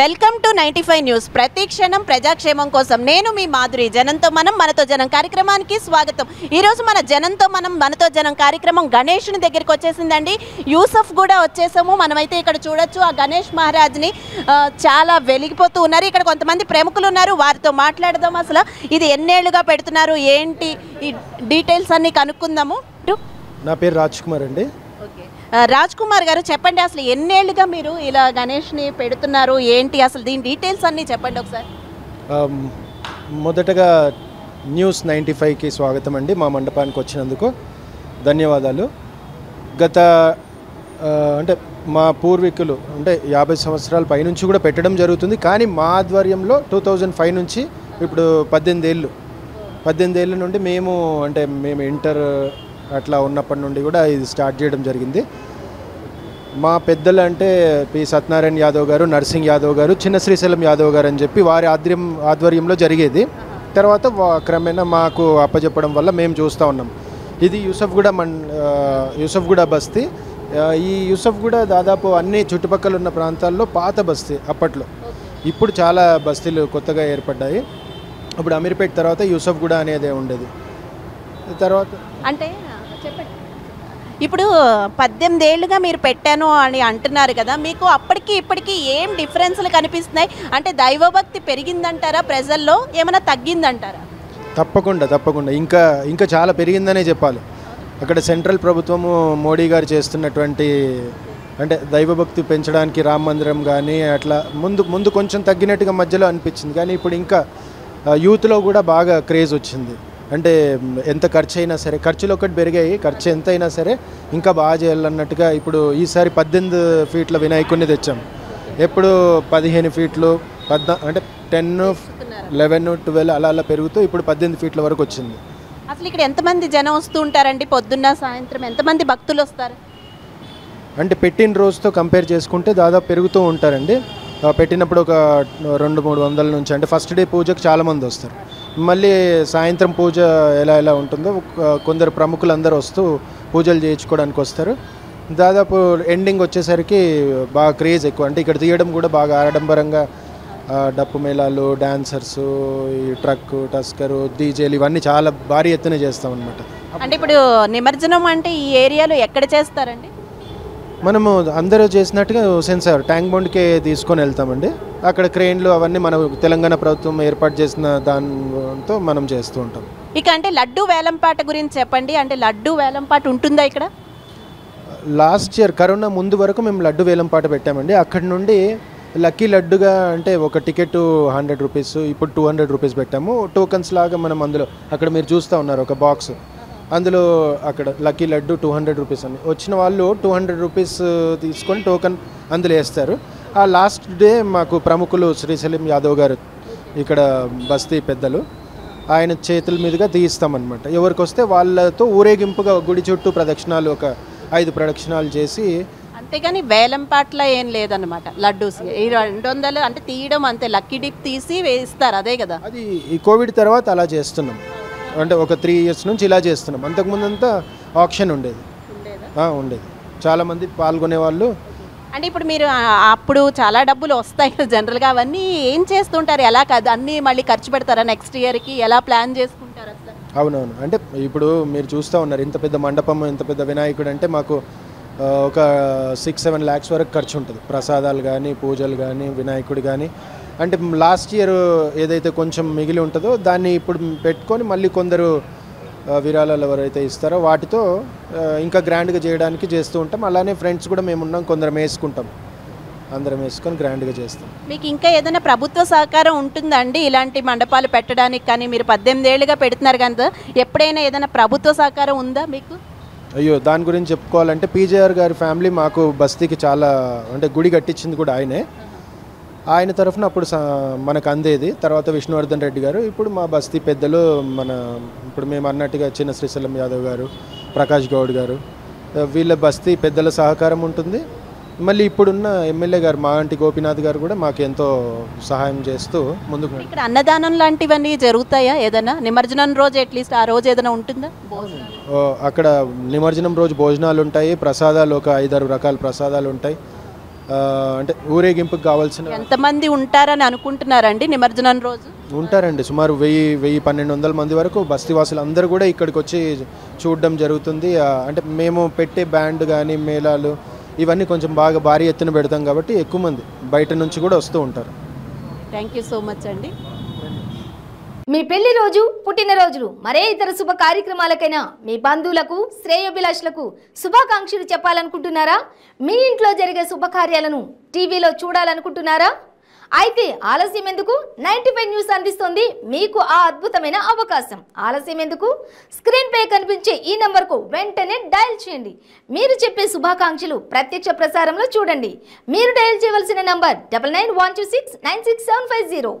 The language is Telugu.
Welcome to 95 news. ప్రతి క్షణం ప్రజాక్షేమం కోసం నేను మీ మాధురి. జనంతో మనం మనతో జనం కార్యక్రమానికి స్వాగతం. ఈరోజు మన జనంతో మనం మనతో జనం కార్యక్రమం గణేష్ని దగ్గరికి వచ్చేసిందండి. యూసఫ్ కూడా వచ్చేసాము. మనమైతే ఇక్కడ చూడొచ్చు ఆ గణేష్ మహారాజ్ని చాలా వెలిగిపోతూ ఉన్నారు. ఇక్కడ కొంతమంది ప్రముఖులు ఉన్నారు, వారితో మాట్లాడదాం. అసలు ఇది ఎన్నేళ్లుగా పెడుతున్నారు, ఏంటి ఈ డీటెయిల్స్ అన్నీ కనుక్కుందాము. నా పేరు రాజ్ కుమార్ అండి. రాజ్ కుమార్ గారు, చెప్పండి అసలు ఎన్నేళ్లుగా మీరు ఇలా గణేష్ని పెడుతున్నారు, ఏంటి అసలు దీని డీటెయిల్స్ అన్నీ చెప్పండి ఒకసారి. మొదటగా న్యూస్ 95కి స్వాగతం అండి. మా మండపానికి వచ్చినందుకు ధన్యవాదాలు. గత అంటే మా పూర్వీకులు అంటే 50 సంవత్సరాల పైనుంచి కూడా పెట్టడం జరుగుతుంది. కానీ మా ఆధ్వర్యంలో 2005 నుంచి ఇప్పుడు 18 ఏళ్ళ నుండి మేము ఇంటర్ అట్లా ఉన్నప్పటి నుండి కూడా ఇది స్టార్ట్ చేయడం జరిగింది. మా పెద్దలు అంటే పి సత్యనారాయణ యాదవ్ గారు, నర్సింగ్ యాదవ్ గారు, చిన్న శ్రీశైలం యాదవ్ గారు అని చెప్పి వారి ఆధ్వర్యంలో జరిగేది. తర్వాత క్రమేణా మాకు అప్పచెప్పడం వల్ల మేము చూస్తూ ఉన్నాం. ఇది యూసఫ్గూడ బస్తీ. ఈ యూసఫ్గూడ దాదాపు అన్ని చుట్టుపక్కల ఉన్న ప్రాంతాల్లో పాత బస్తీ అప్పట్లో. ఇప్పుడు చాలా బస్తీలు కొత్తగా ఏర్పడ్డాయి. ఇప్పుడు అమీర్పేట్ తర్వాత యూసఫ్గూడ అనేది ఉండేది. తర్వాత అంటే చెప్పండి, ఇప్పుడు 18 ఏళ్ళుగా మీరు పెట్టాను అని అంటున్నారు కదా, మీకు అప్పటికి ఇప్పటికీ ఏం డిఫరెన్స్లు కనిపిస్తున్నాయి? అంటే దైవభక్తి పెరిగిందంటారా ప్రజల్లో, ఏమైనా తగ్గిందంటారా? తప్పకుండా ఇంకా చాలా పెరిగిందనే చెప్పాలి. అక్కడ సెంట్రల్ ప్రభుత్వము మోడీ గారు చేస్తున్నటువంటి అంటే దైవభక్తి పెంచడానికి రామ మందిరం కానీ అట్లా ముందు కొంచెం తగ్గినట్టుగా మధ్యలో అనిపించింది. కానీ ఇప్పుడు ఇంకా యూత్లో కూడా బాగా క్రేజ్ వచ్చింది. అంటే ఎంత ఖర్చు అయినా సరే, ఖర్చులు ఒకటి పెరిగాయి, ఖర్చు ఎంత అయినా సరే ఇంకా బాగా చేయాలన్నట్టుగా ఇప్పుడు ఈసారి 18 ఫీట్ల వినాయకుడిని తెచ్చాం. ఎప్పుడు 15 ఫీట్లు అంటే 10, 11, 12 అలా పెరుగుతూ ఇప్పుడు 18 ఫీట్ల వరకు వచ్చింది. అసలు ఇక్కడ ఎంతమంది జనం వస్తూ ఉంటారండి? పొద్దున్న సాయంత్రం ఎంతమంది భక్తులు వస్తారు? అంటే పెట్టిన రోజుతో కంపేర్ చేసుకుంటే దాదాపు పెరుగుతూ ఉంటారండి. పెట్టినప్పుడు ఒక 200-300 నుంచి, అంటే ఫస్ట్ డే పూజకు చాలామంది వస్తారు. మళ్ళీ సాయంత్రం పూజ ఎలా ఉంటుందో కొందరు ప్రముఖులు అందరూ వస్తూ పూజలు చేయించుకోవడానికి వస్తారు. దాదాపు ఎండింగ్ వచ్చేసరికి బాగా క్రేజ్ ఎక్కువ. అంటే ఇక్కడ తీయడం కూడా బాగా ఆడంబరంగా డప్పు మేళాలు, డాన్సర్స్, ఈ ట్రక్, టస్కరు, డీజేలు ఇవన్నీ చాలా భారీ ఎత్తున చేస్తాం అనమాట. అంటే ఇప్పుడు నిమజ్జనం అంటే ఈ ఏరియాలో ఎక్కడ చేస్తారండి? మనము అందరూ చేసినట్టుగా సెన్సార్ ట్యాంక్ బండ్కే తీసుకొని వెళ్తామండి. అక్కడ క్రెయిన్లు అవన్నీ మన తెలంగాణ ప్రభుత్వం ఏర్పాటు చేసిన దాంతో మనం చేస్తూ ఉంటాం. ఇక అంటే లడ్డు వేలంపాట గురించి చెప్పండి. అంటే లడ్డు వేలంపాట ఉంటుందా ఇక్కడ? లాస్ట్ ఇయర్ కరోనా ముందు వరకు మేము లడ్డు వేలంపాట పెట్టామండి. అక్కడి నుండి లక్కీ లడ్డుగా అంటే ఒక టికెట్ 100 రూపీస్, ఇప్పుడు 200 రూపీస్ పెట్టాము. టోకన్స్ లాగా మనం అందులో అక్కడ మీరు చూస్తూ ఉన్నారు ఒక బాక్స్, అందులో అక్కడ లక్కీ లడ్డు 200 రూపీస్ అని వచ్చిన వాళ్ళు 200 రూపీస్ తీసుకొని టోకన్ అందులో వేస్తారు. ఆ లాస్ట్ డే మాకు ప్రముఖులు శ్రీశైలం యాదవ్ గారు, ఇక్కడ బస్తీ పెద్దలు, ఆయన చేతుల మీదుగా తీయిస్తామన్నమాట. ఎవరికి వస్తే వాళ్ళతో ఊరేగింపుగా గుడి చుట్టూ ప్రదక్షిణాలు ఒక 5 ప్రదక్షిణాలు చేసి. అంతేగాని వేలంపాట్ల ఏం లేదన్నమాట. లడ్డూస్ 200 అంటే తీయడం అంతే, లక్కీ డిప్ తీసి వేస్తారు, అదే కదా? అది ఈ కోవిడ్ తర్వాత అలా చేస్తున్నాం. అంటే ఒక 3 ఇయర్స్ నుంచి ఇలా చేస్తున్నాం. అంతకుముందు అంతా ఆప్షన్ ఉండేది. చాలామంది పాల్గొనే వాళ్ళు. అంటే ఇప్పుడు మీరు అప్పుడు చాలా డబ్బులు వస్తాయి కదా జనరల్గా, అవన్నీ ఏం చేస్తుంటారు? ఎలా కాదు అన్నీ మళ్ళీ ఖర్చు పెడతారా నెక్స్ట్ ఇయర్కి? ఎలా ప్లాన్ చేసుకుంటారు అసలు? అవునవును. అంటే ఇప్పుడు మీరు చూస్తూ ఉన్నారు, ఇంత పెద్ద మండపం, ఇంత పెద్ద వినాయకుడు అంటే మాకు ఒక 6-7 lakhs వరకు ఖర్చు ఉంటుంది. ప్రసాదాలు కానీ, పూజలు కానీ, వినాయకుడు కానీ. అంటే లాస్ట్ ఇయర్ ఏదైతే కొంచెం మిగిలి ఉంటుందో దాన్ని ఇప్పుడు పెట్టుకొని మళ్ళీ కొందరు విరాళాలు ఎవరైతే ఇస్తారో వాటితో ఇంకా గ్రాండ్గా చేయడానికి చేస్తూ ఉంటాం. అలానే ఫ్రెండ్స్ కూడా మేము ఉన్నాం, కొందరం వేసుకుంటాం, అందరం వేసుకొని గ్రాండ్గా చేస్తాం. మీకు ఇంకా ఏదైనా ప్రభుత్వ సహకారం ఉంటుందండి ఇలాంటి మండపాలు పెట్టడానికి? కానీ మీరు 18 ఏళ్ళుగా పెడుతున్నారు కదా, ఎప్పుడైనా ఏదైనా ప్రభుత్వ సహకారం ఉందా మీకు? అయ్యో, దాని గురించి చెప్పుకోవాలంటే పీజేఆర్ గారి ఫ్యామిలీ మాకు బస్తీకి చాలా అంటే గుడి కట్టించింది కూడా ఆయనే. ఆయన తరఫున అప్పుడు మనకు అందేది. తర్వాత విష్ణువర్ధన్ రెడ్డి గారు, ఇప్పుడు మా బస్తీ పెద్దలు ఇప్పుడు మేము అన్నట్టుగా చిన్న శ్రీశైలం యాదవ్ గారు, ప్రకాష్ గౌడ్ గారు, వీళ్ళ బస్తీ పెద్దల సహకారం ఉంటుంది. మళ్ళీ ఇప్పుడున్న ఎమ్మెల్యే గారు మాగంటి గోపీనాథ్ గారు కూడా మాకు ఎంతో సహాయం చేస్తూ ముందుకు. ఇక్కడ అన్నదానం లాంటివన్నీ జరుగుతాయా? ఏదైనా నిమజ్జనం రోజు అట్లీస్ట్ ఆ రోజు ఏదైనా ఉంటుందా? అక్కడ నిమజ్జనం రోజు భోజనాలు ఉంటాయి, ప్రసాదాలు ఒక 5-6 రకాల ప్రసాదాలు ఉంటాయి. అంటే ఊరేగింపుకి కావాల్సిన ఎంతమంది ఉంటారని అనుకుంటున్నారండి నిమజ్జనం రోజు? ఉంటారండి, సుమారు 1000-1200 మంది వరకు బస్తీవాసులు అందరూ కూడా ఇక్కడికి వచ్చి చూడడం జరుగుతుంది. అంటే మేము పెట్టే బ్యాండ్ కానీ మేళాలు ఇవన్నీ కొంచెం బాగా భారీ ఎత్తున పెడతాం కాబట్టి ఎక్కువ మంది బయట నుంచి కూడా వస్తూ ఉంటారు. థ్యాంక్ యూ సో మచ్ అండి. మీ పెళ్లి రోజు, పుట్టినరోజులు, మరే ఇతర శుభ కార్యక్రమాలకైనా మీ బంధువులకు, శ్రేయోభిలాషులకు శుభాకాంక్షలు చెప్పాలనుకుంటున్నారా? మీ ఇంట్లో జరిగే శుభకార్యాలను టీవీలో చూడాలనుకుంటున్నారా? అయితే ఆలస్యం ఎందుకు? 95 న్యూస్ అందిస్తుంది మీకు ఆ అద్భుతమైన అవకాశం. ఆలస్యం ఎందుకు? స్క్రీన్ పై కనిపించే ఈ నంబర్కు వెంటనే డయల్ చేయండి. మీరు చెప్పే శుభాకాంక్షలు ప్రత్యక్ష ప్రసారంలో చూడండి. మీరు డయల్ చేయవలసిన నంబర్ 9912696750.